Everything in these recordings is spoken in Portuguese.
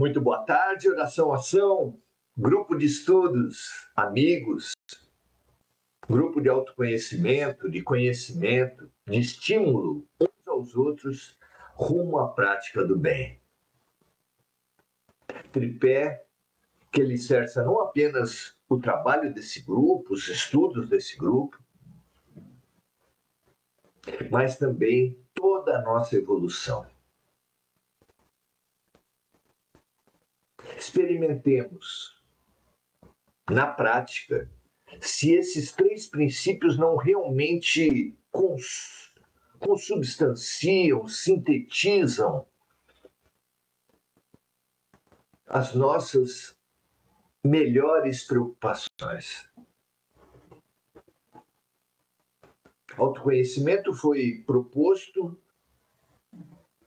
Muito boa tarde, oração, ação, grupo de estudos, amigos, grupo de autoconhecimento, de conhecimento, de estímulo uns aos outros rumo à prática do bem. Tripé que alicerça não apenas o trabalho desse grupo, os estudos desse grupo, mas também toda a nossa evolução. Experimentemos, na prática, se esses três princípios não realmente consubstanciam, sintetizam as nossas melhores preocupações. Autoconhecimento foi proposto,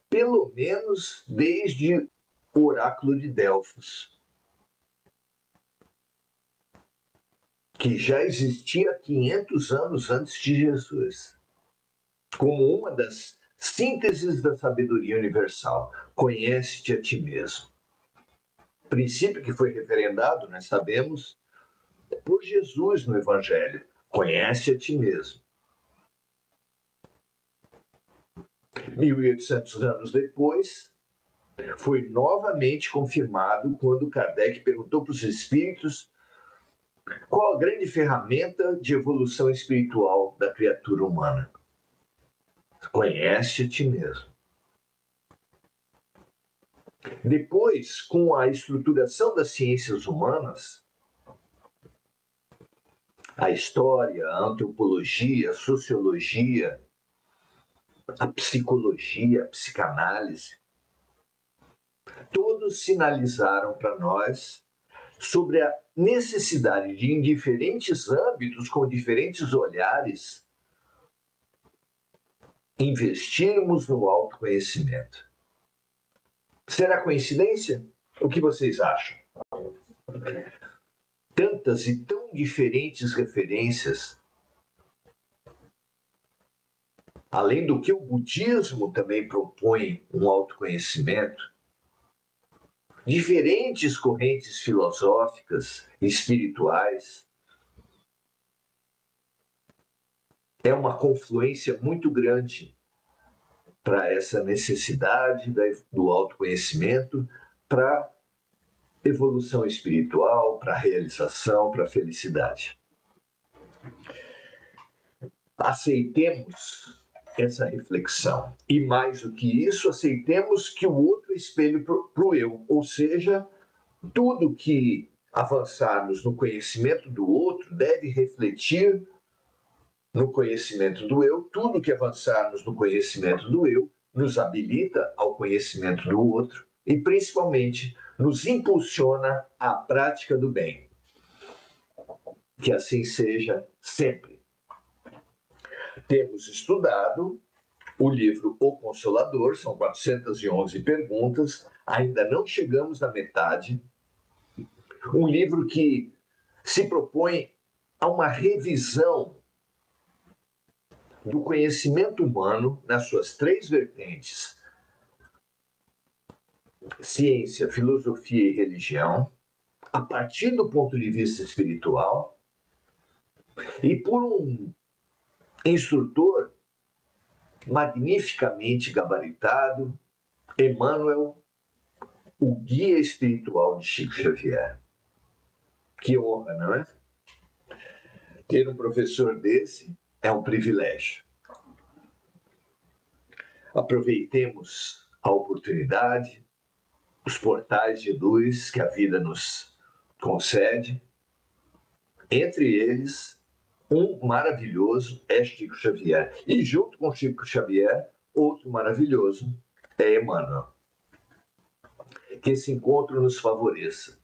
pelo menos, desde o oráculo de Delfos, que já existia há 500 anos antes de Jesus, como uma das sínteses da sabedoria universal. Conhece-te a ti mesmo. Princípio que foi referendado, nós sabemos, por Jesus no Evangelho. Conhece a ti mesmo. 1800 anos depois, foi novamente confirmado quando Kardec perguntou para os espíritos qual a grande ferramenta de evolução espiritual da criatura humana. Conhece a ti mesmo. Depois, com a estruturação das ciências humanas, a história, a antropologia, a sociologia, a psicologia, a psicanálise, todos sinalizaram para nós sobre a necessidade de, em diferentes âmbitos, com diferentes olhares, investirmos no autoconhecimento. Será coincidência? O que vocês acham? Tantas e tão diferentes referências, além do que o budismo também propõe um autoconhecimento, diferentes correntes filosóficas e espirituais. É uma confluência muito grande para essa necessidade do autoconhecimento, para a evolução espiritual, para a realização, para a felicidade. Aceitemos essa reflexão. E mais do que isso, aceitemos que o outro é espelho para o eu. Ou seja, tudo que avançarmos no conhecimento do outro deve refletir no conhecimento do eu. Tudo que avançarmos no conhecimento do eu nos habilita ao conhecimento do outro e, principalmente, nos impulsiona à prática do bem. Que assim seja sempre. Temos estudado o livro O Consolador, são 411 perguntas, ainda não chegamos na metade. Um livro que se propõe a uma revisão do conhecimento humano nas suas três vertentes: ciência, filosofia e religião, a partir do ponto de vista espiritual, e por um instrutor magnificamente gabaritado, Emmanuel, o guia espiritual de Chico Xavier. Que honra, não é? Ter um professor desse é um privilégio. Aproveitemos a oportunidade, os portais de luz que a vida nos concede. Entre eles, um maravilhoso é Chico Xavier. E junto com Chico Xavier, outro maravilhoso é Emmanuel. Que esse encontro nos favoreça,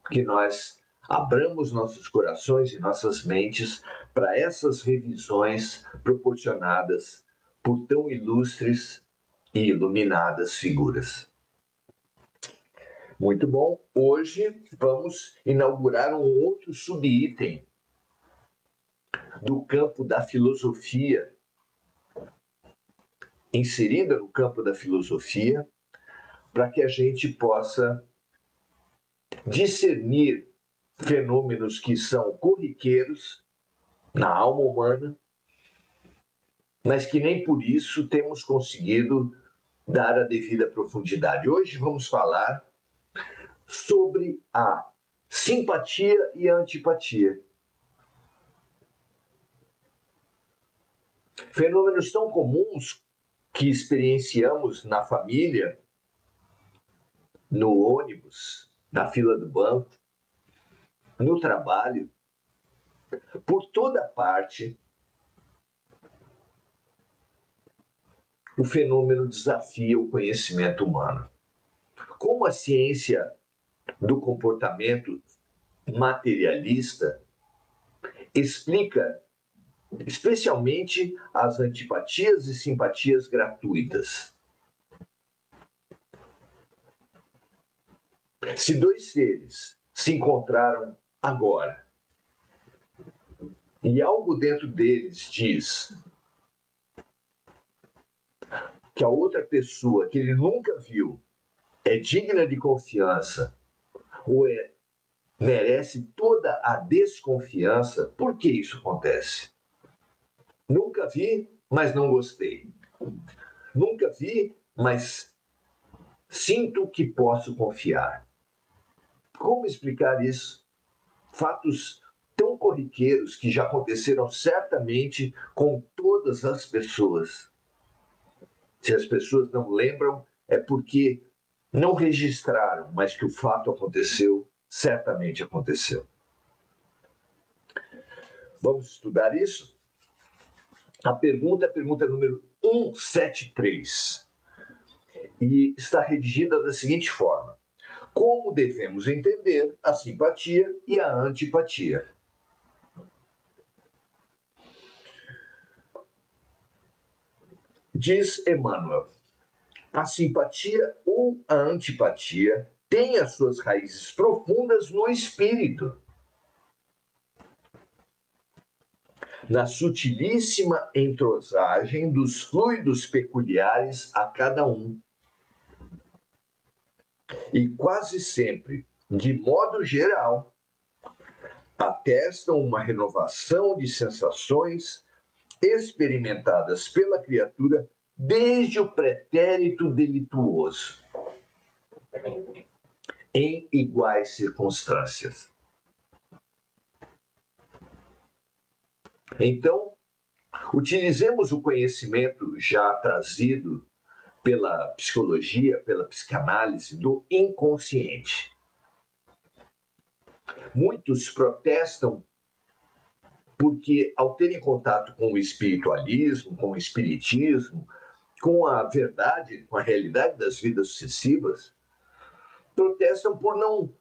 que nós abramos nossos corações e nossas mentes para essas revisões proporcionadas por tão ilustres e iluminadas figuras. Muito bom. Hoje vamos inaugurar um outro subitem do campo da filosofia, inserida no campo da filosofia, para que a gente possa discernir fenômenos que são corriqueiros na alma humana, mas que nem por isso temos conseguido dar a devida profundidade. Hoje vamos falar sobre a simpatia e a antipatia. Fenômenos tão comuns que experienciamos na família, no ônibus, na fila do banco, no trabalho, por toda parte. O fenômeno desafia o conhecimento humano. Como a ciência do comportamento materialista explica especialmente as antipatias e simpatias gratuitas. Se dois seres se encontraram agora e algo dentro deles diz que a outra pessoa que ele nunca viu é digna de confiança ou merece toda a desconfiança, por que isso acontece? Nunca vi, mas não gostei. Nunca vi, mas sinto que posso confiar. Como explicar isso? Fatos tão corriqueiros que já aconteceram certamente com todas as pessoas. Se as pessoas não lembram, é porque não registraram, mas que o fato aconteceu, certamente aconteceu. Vamos estudar isso? A pergunta é a pergunta número 173. E está redigida da seguinte forma: como devemos entender a simpatia e a antipatia? Diz Emmanuel, a simpatia ou a antipatia tem as suas raízes profundas no espírito, na sutilíssima entrosagem dos fluidos peculiares a cada um. E quase sempre, de modo geral, atestam uma renovação de sensações experimentadas pela criatura desde o pretérito delituoso, em iguais circunstâncias. Então, utilizemos o conhecimento já trazido pela psicologia, pela psicanálise do inconsciente. Muitos protestam porque, ao terem contato com o espiritualismo, com o espiritismo, com a verdade, com a realidade das vidas sucessivas, protestam por não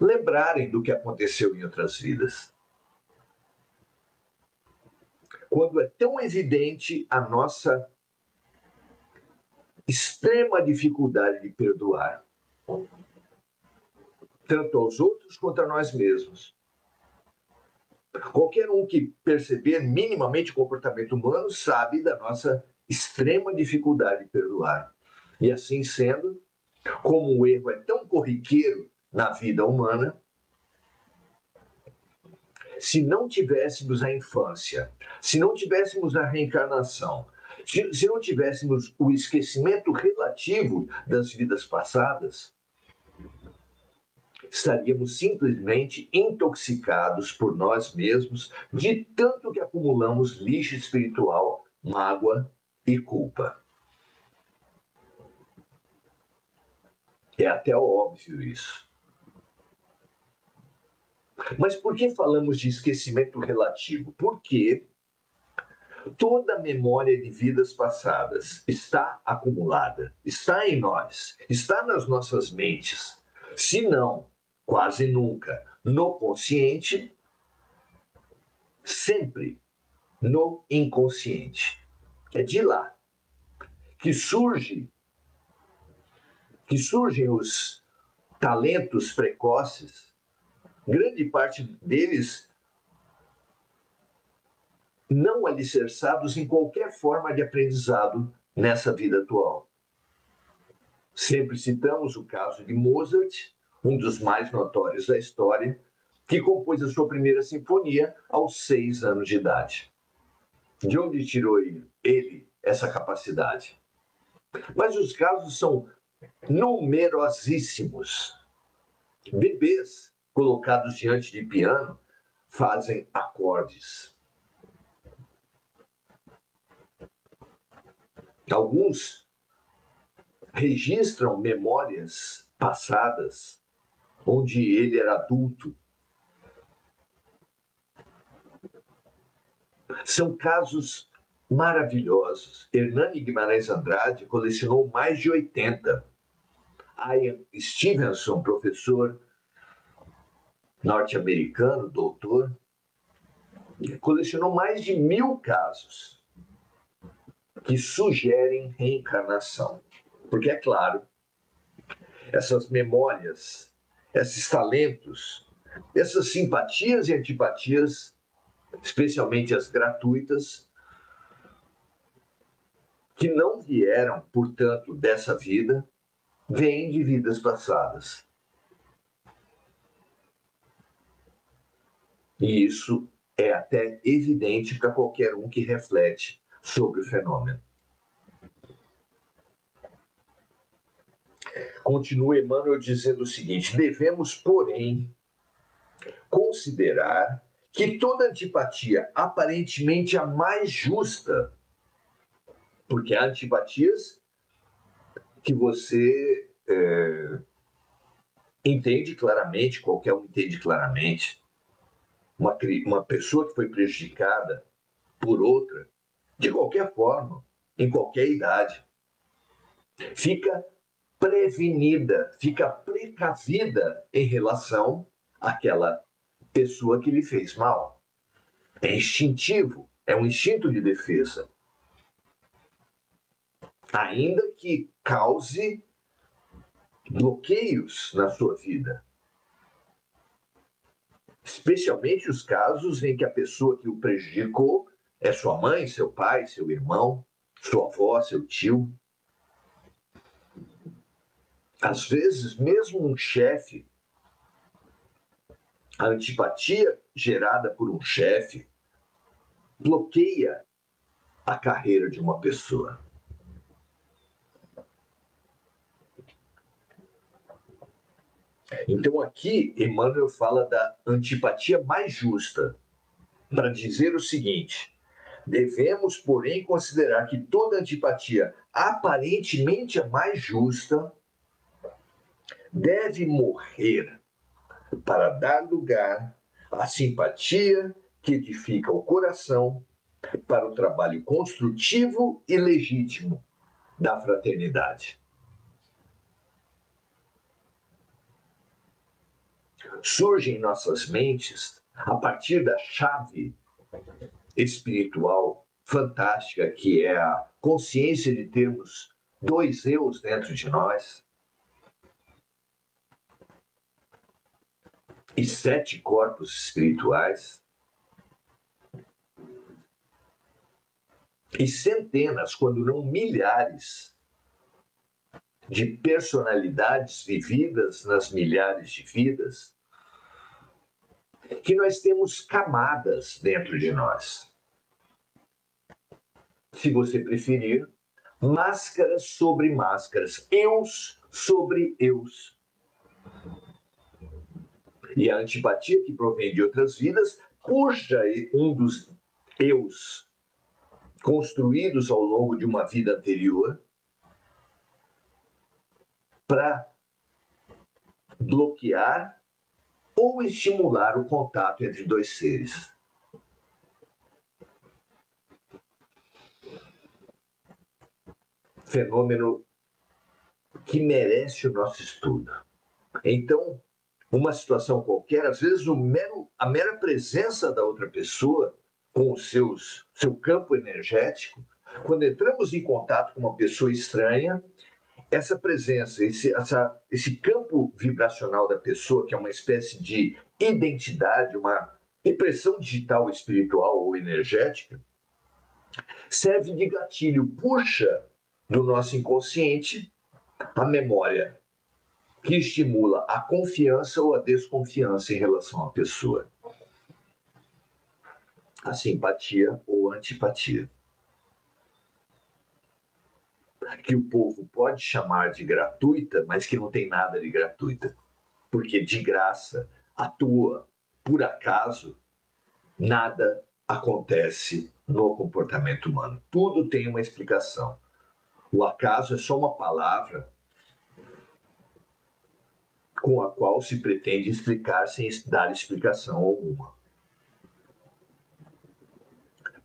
lembrarem do que aconteceu em outras vidas. Quando é tão evidente a nossa extrema dificuldade de perdoar, tanto aos outros quanto a nós mesmos. Qualquer um que perceber minimamente o comportamento humano sabe da nossa extrema dificuldade de perdoar. E assim sendo, como o erro é tão corriqueiro na vida humana, se não tivéssemos a infância, se não tivéssemos a reencarnação, se não tivéssemos o esquecimento relativo das vidas passadas, estaríamos simplesmente intoxicados por nós mesmos de tanto que acumulamos lixo espiritual, mágoa e culpa. É até óbvio isso. Mas por que falamos de esquecimento relativo? Porque toda a memória de vidas passadas está acumulada, está em nós, está nas nossas mentes. Se não, quase nunca, no consciente, sempre no inconsciente. É de lá que surgem os talentos precoces, grande parte deles não alicerçados em qualquer forma de aprendizado nessa vida atual. Sempre citamos o caso de Mozart, um dos mais notórios da história, que compôs a sua primeira sinfonia aos 6 anos de idade. De onde tirou ele essa capacidade? Mas os casos são numerosíssimos. Bebês colocados diante de piano fazem acordes. Alguns registram memórias passadas onde ele era adulto. São casos maravilhosos. Hernani Guimarães Andrade colecionou mais de 80. Ian Stevenson, professor norte-americano, doutor, colecionou mais de 1000 casos que sugerem reencarnação. Porque, é claro, essas memórias, esses talentos, essas simpatias e antipatias, especialmente as gratuitas, que não vieram, portanto, dessa vida, vêm de vidas passadas. E isso é até evidente para qualquer um que reflete sobre o fenômeno. Continua Emmanuel dizendo o seguinte: devemos, porém, considerar que toda antipatia, aparentemente a mais justa, porque há antipatias que você entende claramente, qualquer um entende claramente, uma pessoa que foi prejudicada por outra, de qualquer forma, em qualquer idade, fica prevenida, fica precavida em relação àquela pessoa que lhe fez mal. É instintivo, é um instinto de defesa. Ainda que cause bloqueios na sua vida. Especialmente os casos em que a pessoa que o prejudicou é sua mãe, seu pai, seu irmão, sua avó, seu tio. Às vezes, mesmo um chefe, a antipatia gerada por um chefe bloqueia a carreira de uma pessoa. Então, aqui, Emmanuel fala da antipatia mais justa, para dizer o seguinte: devemos, porém, considerar que toda antipatia aparentemente a mais justa deve morrer para dar lugar à simpatia que edifica o coração para o trabalho construtivo e legítimo da fraternidade. Surge em nossas mentes, a partir da chave espiritual fantástica que é a consciência de termos 2 eus dentro de nós e 7 corpos espirituais e centenas, quando não milhares, de personalidades vividas nas milhares de vidas, que nós temos camadas dentro de nós. Se você preferir, máscaras sobre máscaras, eus sobre eus. E a antipatia que provém de outras vidas puxa um dos eus construídos ao longo de uma vida anterior para bloquear ou estimular o contato entre 2 seres. Fenômeno que merece o nosso estudo. Então, uma situação qualquer, às vezes a mera presença da outra pessoa com o seu campo energético, quando entramos em contato com uma pessoa estranha, essa presença, esse campo vibracional da pessoa, que é uma espécie de identidade, uma impressão digital, espiritual ou energética, serve de gatilho, puxa do nosso inconsciente a memória que estimula a confiança ou a desconfiança em relação à pessoa. A simpatia ou a antipatia. Que o povo pode chamar de gratuita, mas que não tem nada de gratuita. Porque de graça, à toa, por acaso, nada acontece no comportamento humano. Tudo tem uma explicação. O acaso é só uma palavra com a qual se pretende explicar sem dar explicação alguma.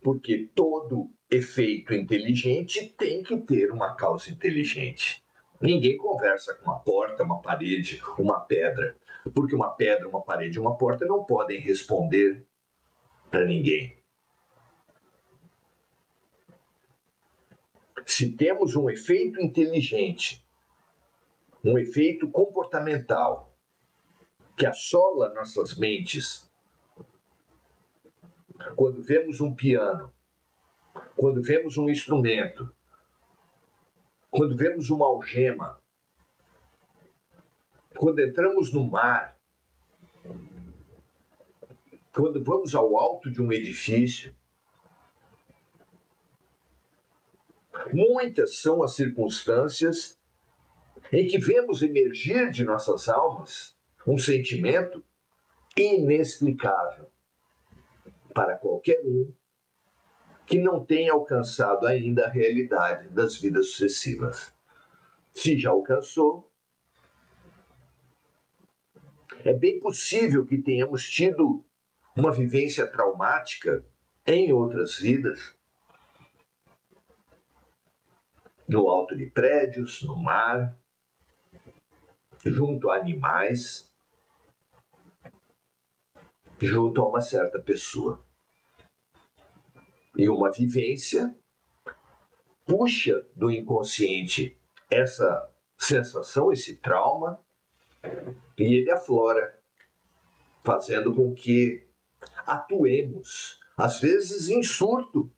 Porque todo efeito inteligente tem que ter uma causa inteligente. Ninguém conversa com uma porta, uma parede, uma pedra, porque uma pedra, uma parede e uma porta não podem responder para ninguém. Se temos um efeito inteligente, um efeito comportamental, que assola nossas mentes, quando vemos um piano, quando vemos um instrumento, quando vemos uma algema, quando entramos no mar, quando vamos ao alto de um edifício, muitas são as circunstâncias em que vemos emergir de nossas almas um sentimento inexplicável para qualquer um que não tenha alcançado ainda a realidade das vidas sucessivas. Se já alcançou, é bem possível que tenhamos tido uma vivência traumática em outras vidas, no alto de prédios, no mar, junto a animais, junto a uma certa pessoa. E uma vivência puxa do inconsciente essa sensação, esse trauma, e ele aflora, fazendo com que atuemos, às vezes em surto,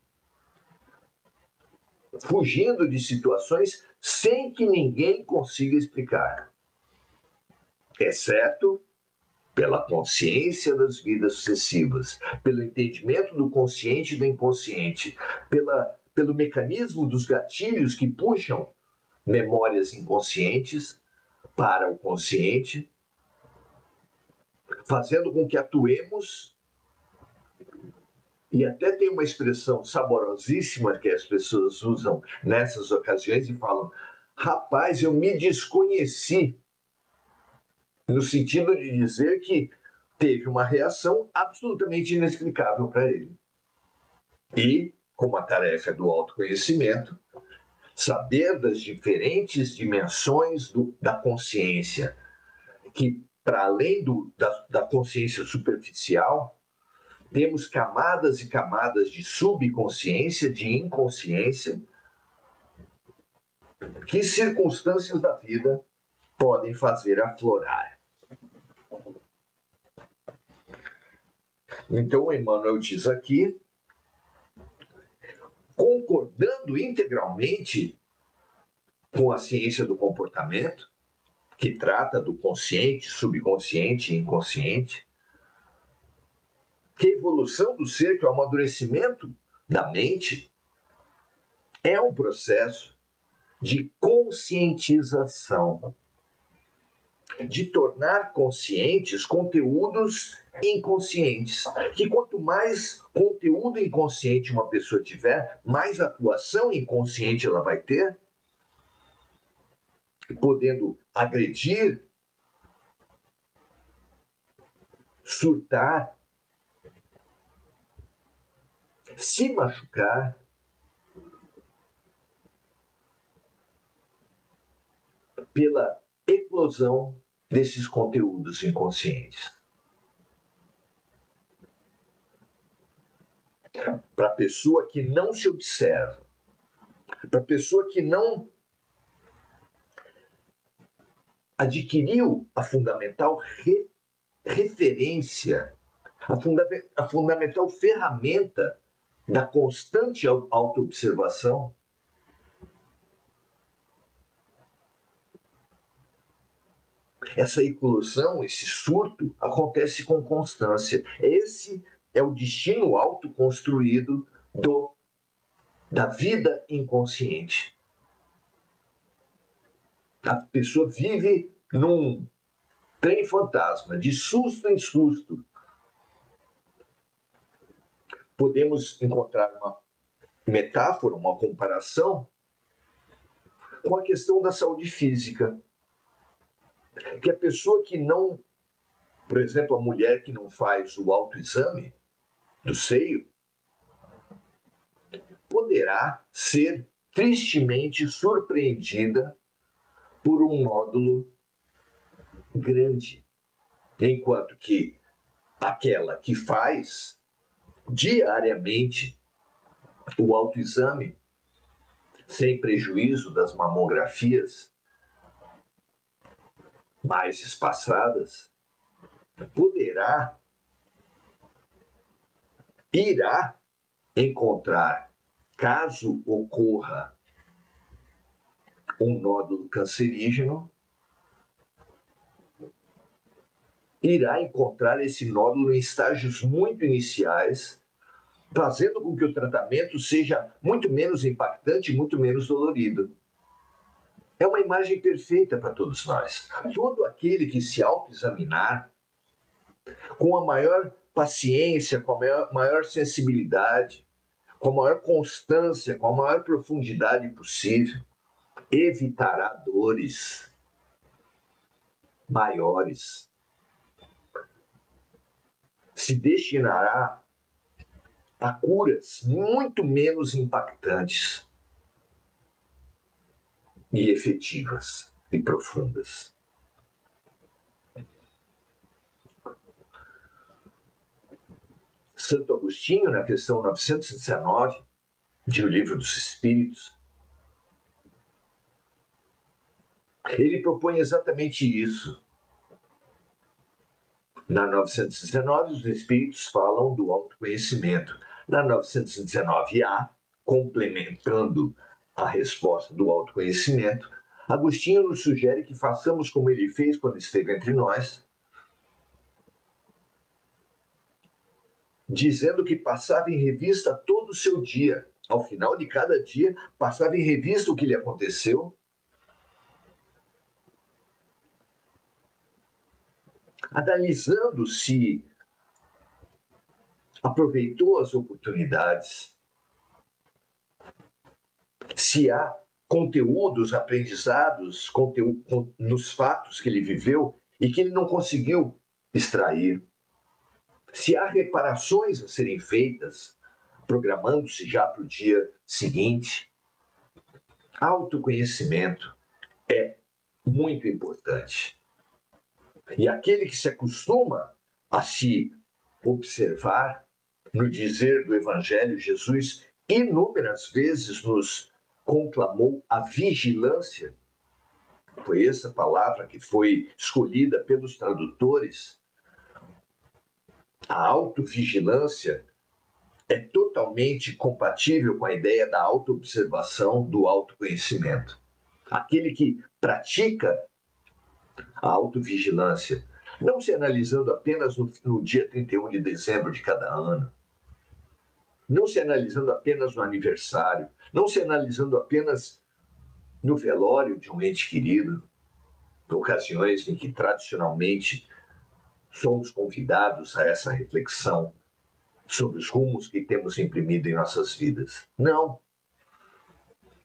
fugindo de situações sem que ninguém consiga explicar, exceto pela consciência das vidas sucessivas, pelo entendimento do consciente e do inconsciente, pelo mecanismo dos gatilhos que puxam memórias inconscientes para o consciente, fazendo com que atuemos. E até tem uma expressão saborosíssima que as pessoas usam nessas ocasiões e falam: rapaz, eu me desconheci. No sentido de dizer que teve uma reação absolutamente inexplicável para ele. E, como a tarefa do autoconhecimento, saber das diferentes dimensões da consciência, que, para além da consciência superficial, temos camadas e camadas de subconsciência, de inconsciência, que circunstâncias da vida podem fazer aflorar. Então, Emmanuel diz aqui, concordando integralmente com a ciência do comportamento, que trata do consciente, subconsciente e inconsciente, que a evolução do ser, que é o amadurecimento da mente, é um processo de conscientização, de tornar conscientes conteúdos inconscientes. Que quanto mais conteúdo inconsciente uma pessoa tiver, mais atuação inconsciente ela vai ter, podendo agredir, surtar, se machucar, pela eclosão desses conteúdos inconscientes. Para a pessoa que não se observa, para a pessoa que não adquiriu a fundamental referência, a fundamental ferramenta da constante autoobservação, Essa eclosão, esse surto, acontece com constância. Esse é o destino autoconstruído da vida inconsciente. A pessoa vive num trem fantasma, de susto em susto. Podemos encontrar uma metáfora, uma comparação com a questão da saúde física. Que a pessoa que não, por exemplo, a mulher que não faz o autoexame do seio, poderá ser tristemente surpreendida por um nódulo grande, enquanto que aquela que faz diariamente o autoexame, sem prejuízo das mamografias mais espaçadas, irá encontrar, caso ocorra um nódulo cancerígeno, irá encontrar esse nódulo em estágios muito iniciais, fazendo com que o tratamento seja muito menos impactante, muito menos dolorido. É uma imagem perfeita para todos nós. Todo aquele que se autoexaminar com a maior paciência, com a maior sensibilidade, com a maior constância, com a maior profundidade possível, evitará dores maiores. Se destinará a curas muito menos impactantes e efetivas e profundas. Santo Agostinho, na questão 919 de O Livro dos Espíritos, ele propõe exatamente isso. Na 919, os Espíritos falam do autoconhecimento. Na 919A, complementando a resposta do autoconhecimento, Agostinho nos sugere que façamos como ele fez quando esteve entre nós, dizendo que passava em revista todo o seu dia. Ao final de cada dia, passava em revista o que lhe aconteceu, analisando se aproveitou as oportunidades, se há conteúdos, aprendizados, nos fatos que ele viveu e que ele não conseguiu extrair, se há reparações a serem feitas, programando-se já para o dia seguinte. Autoconhecimento é muito importante. E aquele que se acostuma a se observar, no dizer do Evangelho, Jesus inúmeras vezes nos conclamou a vigilância. Foi essa palavra que foi escolhida pelos tradutores. A autovigilância é totalmente compatível com a ideia da autoobservação, do autoconhecimento. Aquele que pratica a autovigilância, não se analisando apenas no dia 31 de dezembro de cada ano, não se analisando apenas no aniversário, não se analisando apenas no velório de um ente querido, ocasiões em que tradicionalmente somos convidados a essa reflexão sobre os rumos que temos imprimido em nossas vidas. Não.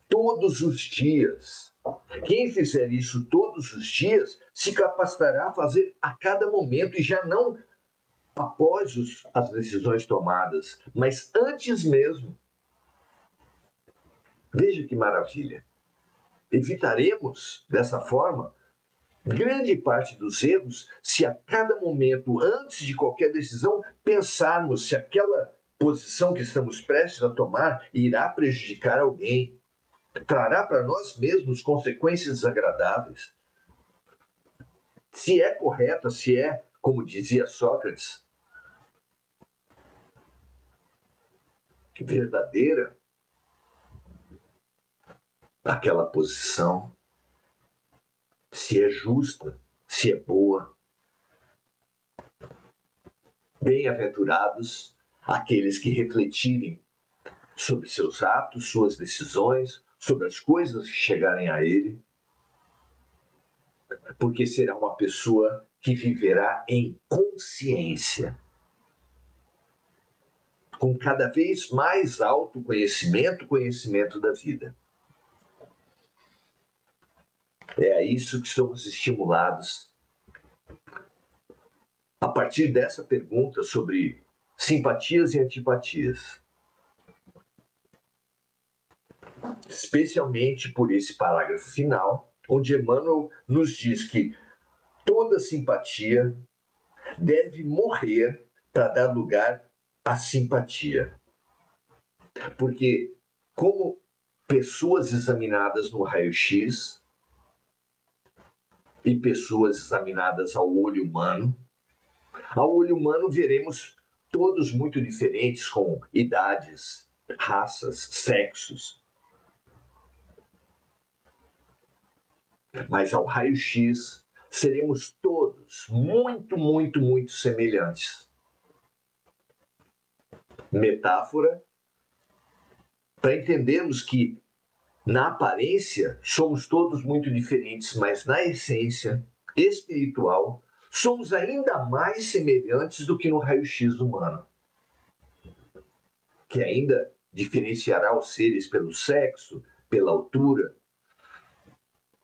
Todos os dias. Quem fizer isso todos os dias se capacitará a fazer a cada momento, e já não após as decisões tomadas, mas antes mesmo. Veja que maravilha. Evitaremos, dessa forma, grande parte dos erros se a cada momento, antes de qualquer decisão, pensarmos se aquela posição que estamos prestes a tomar irá prejudicar alguém, trará para nós mesmos consequências desagradáveis. Se é correta, se é, como dizia Sócrates, verdadeira aquela posição, se é justa, se é boa. Bem-aventurados aqueles que refletirem sobre seus atos, suas decisões, sobre as coisas que chegarem a ele, porque será uma pessoa que viverá em consciência, com cada vez mais autoconhecimento, conhecimento da vida. É a isso que somos estimulados a partir dessa pergunta sobre simpatias e antipatias. Especialmente por esse parágrafo final, onde Emmanuel nos diz que toda simpatia deve morrer para dar lugar à simpatia. Porque, como pessoas examinadas no raio-x e pessoas examinadas ao olho humano veremos todos muito diferentes, com idades, raças, sexos. Mas ao raio-x seremos todos muito, muito, muito semelhantes. Metáfora para entendermos que, na aparência, somos todos muito diferentes, mas na essência espiritual, somos ainda mais semelhantes do que no raio-x humano, que ainda diferenciará os seres pelo sexo, pela altura,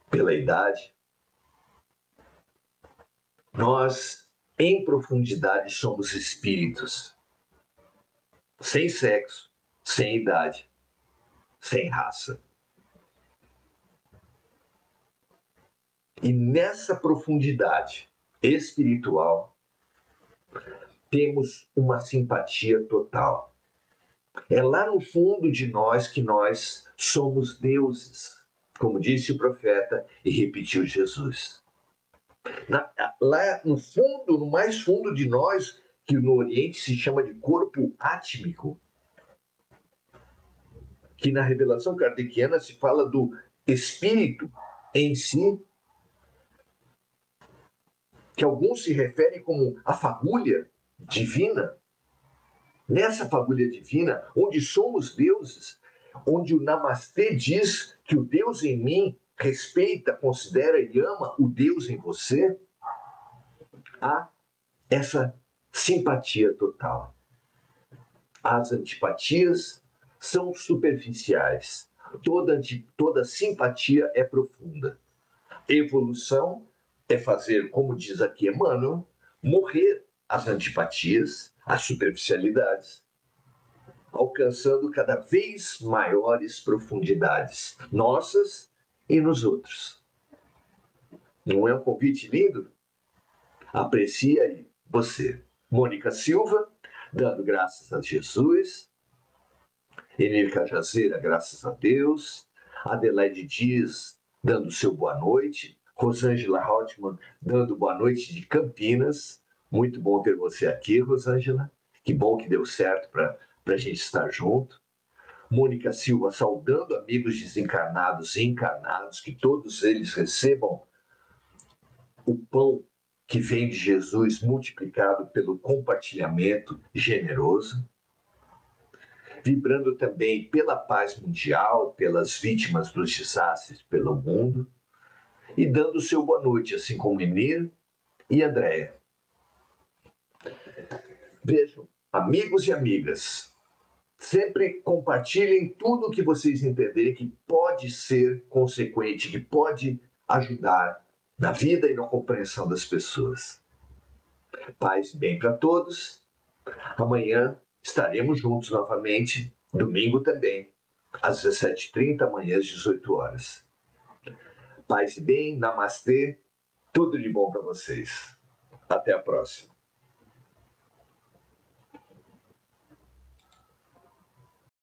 pela idade. Nós, em profundidade, somos espíritos, sem sexo, sem idade, sem raça. E nessa profundidade espiritual, temos uma simpatia total. É lá no fundo de nós que nós somos deuses, como disse o profeta e repetiu Jesus. Lá no fundo, no mais fundo de nós, que no Oriente se chama de corpo átmico, que na revelação kardeciana se fala do espírito em si, que alguns se referem como a fagulha divina. Nessa fagulha divina, onde somos deuses, onde o Namastê diz que o Deus em mim respeita, considera e ama o Deus em você, há essa simpatia total. As antipatias são superficiais. Toda simpatia é profunda. Evolução é fazer, como diz aqui Emmanuel, morrer as antipatias, as superficialidades, alcançando cada vez maiores profundidades, nossas e nos outros. Não é um convite lindo? Aprecie aí você. Mônica Silva, dando graças a Jesus. Enir Cajazeira, graças a Deus. Adelaide Dias, dando seu boa noite. Rosângela Hautmann, dando boa noite de Campinas. Muito bom ter você aqui, Rosângela. Que bom que deu certo para a gente estar junto. Mônica Silva, saudando amigos desencarnados e encarnados, que todos eles recebam o pão que vem de Jesus multiplicado pelo compartilhamento generoso. Vibrando também pela paz mundial, pelas vítimas dos desastres pelo mundo, e dando seu boa noite, assim como Enir e Andréia. Vejam, amigos e amigas, sempre compartilhem tudo o que vocês entenderem que pode ser consequente, que pode ajudar na vida e na compreensão das pessoas. Paz e bem para todos. Amanhã estaremos juntos novamente, domingo também, às 17h30, amanhã às 18h. Paz e bem, namastê, tudo de bom para vocês. Até a próxima.